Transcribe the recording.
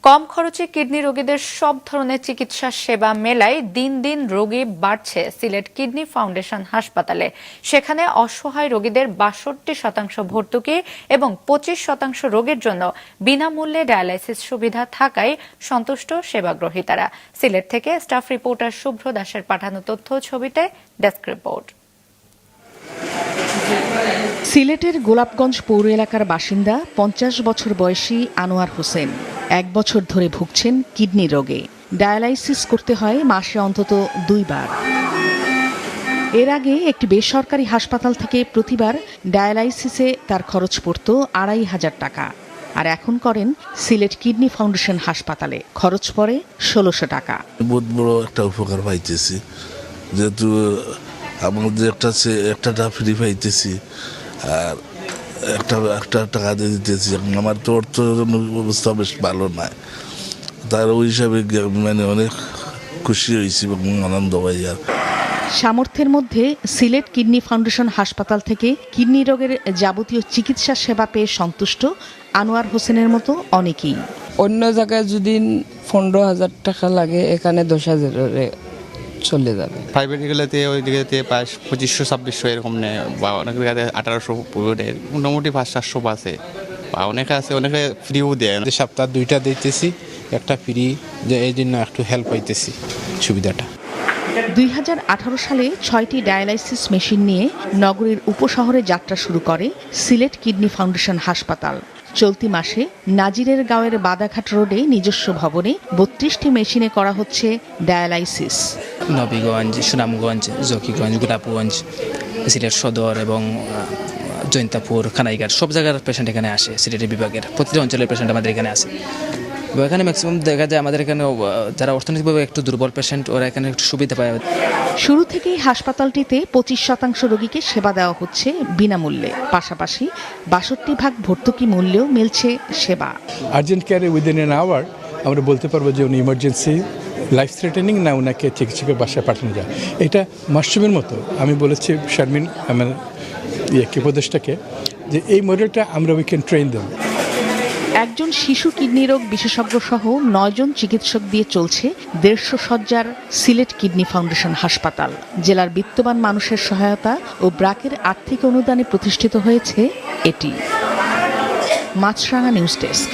কম খরচে কিডনি রোগীদের সব ধরনের চিকিৎসা সেবা মেলায় দিন দিন রোগী বাড়ছে সিলেট কিডনি ফাউন্ডেশন হাসপাতালে। সেখানে অসহায় রোগীদের ৬২% ভর্তুকি এবং ২৫% রোগের জন্য বিনামূল্যে ডায়ালাইসিস সুবিধা থাকায় সন্তুষ্ট সেবাগ্রহীতারা। সিলেট থেকে স্টাফ রিপোর্টার শুভ্র দাসের পাঠানো তথ্য ছবিতে ডেস্ক রিপোর্ট। সিলেটের গোলাপগঞ্জ পৌর এলাকার বাসিন্দা ৫০ বছর বয়সী আনোয়ার হোসেন ১ বছর ধরে ভুগছেন কিডনি রোগে। ডায়ালাইসিস করতে হয় মাসে অন্তত ২ বার। এর আগে একটি বেসরকারি হাসপাতাল থেকে প্রতিবার ডায়ালাইসিসে তার খরচ পড়ত ২৫০০ টাকা। আর এখন করেন সিলেট কিডনি ফাউন্ডেশন হাসপাতালে, খরচ পড়ে ১৬০০ টাকা। বহুত বড় একটা উপকার পাইতেছি, যেহেতু আমাদের একটা ফ্রি পাইতেছি আর একটা টাকা দিয়ে দিতেছি। আমার তো অর্থ অবস্থা বেশ ভালো নয়, তার ওই হিসাবে মানে অনেক খুশি হয়েছি এবং আনন্দ পাই। আর সামর্থ্যের মধ্যে সিলেট কিডনি ফাউন্ডেশন হাসপাতাল থেকে কিডনি রোগের যাবতীয় চিকিৎসা সেবা পেয়ে সন্তুষ্ট আনোয়ার হোসেনের মতো অনেকেই। অন্য জায়গায় যদি ১৫,০০০ টাকা লাগে, এখানে ১০,০০০ চলে যাবে। প্রাইভেট এগুলোতে ওই দিকে প্রায় ২৫০০-২৬০০ এরকম নেয়, বা অনেক জায়গায় ১৮০০ মোটামুটি ৫-৭০০ আছে, বা অনেকে আছে অনেকে ফ্রিও দেয়। সপ্তাহ ২টা দিতেছি, একটা ফ্রি, যে এই জন্য একটু হেল্প পাইতেছি সুবিধাটা। ২০১৮ সালে ৬টি ডায়ালাইসিস মেশিন নিয়ে নগরীর উপশহরে যাত্রা শুরু করে সিলেট কিডনি ফাউন্ডেশন হাসপাতাল। চলতি মাসে নাজিরের গাঁওয়ের বাদাঘাট রোডে নিজস্ব ভবনে ৩২টি মেশিনে করা হচ্ছে ডায়ালাইসিস। নবীগঞ্জ, সুনামগঞ্জ, জকিগঞ্জ, গোলাপগঞ্জ, সিলেট সদর এবং জৈন্তাপুর, খানাইঘাট সব জায়গার পেশেন্ট এখানে আসে। সিলেটের বিভাগের প্রতিটি অঞ্চলের পেশেন্ট আমাদের এখানে আসে। এখানে ম্যাক্সিমাম দেখা যায় আমাদের এখানে যারা অর্থনৈতিকভাবে একটু দুর্বল পেশেন্ট, ওরা এখানে একটু সুবিধা পায়। শুরু থেকেই হাসপাতালটিতে ২৫% রোগীকে সেবা দেওয়া হচ্ছে বিনামূল্যে, পাশাপাশি ৬২% ভর্তুকি মূল্যেও মিলছে সেবা। আর্জেন্ট কেয়ারে উইদিন অ্যান আওয়ার আমরা বলতে পারবো যে উনি ইমার্জেন্সি লাইফ থ্রেটেনিং না, ওনাকে চিকিৎসকের বাসায় পাঠানো যায়। এটা মাশরুমের মতো। আমি বলেছি শারমিন আমার উপদেষ্টাকে যে এই মডেলটা আমরা উই ক্যান ট্রেন দেব। একজন শিশু কিডনি রোগ বিশেষজ্ঞ সহ ৯ জন চিকিৎসক দিয়ে চলছে ১৫০ শয্যার সিলেট কিডনি ফাউন্ডেশন হাসপাতাল। জেলার বিত্তবান মানুষের সহায়তা ও ব্র্যাকের আর্থিক অনুদানে প্রতিষ্ঠিত হয়েছে এটি। মাছরাঙা নিউজ ডেস্ক।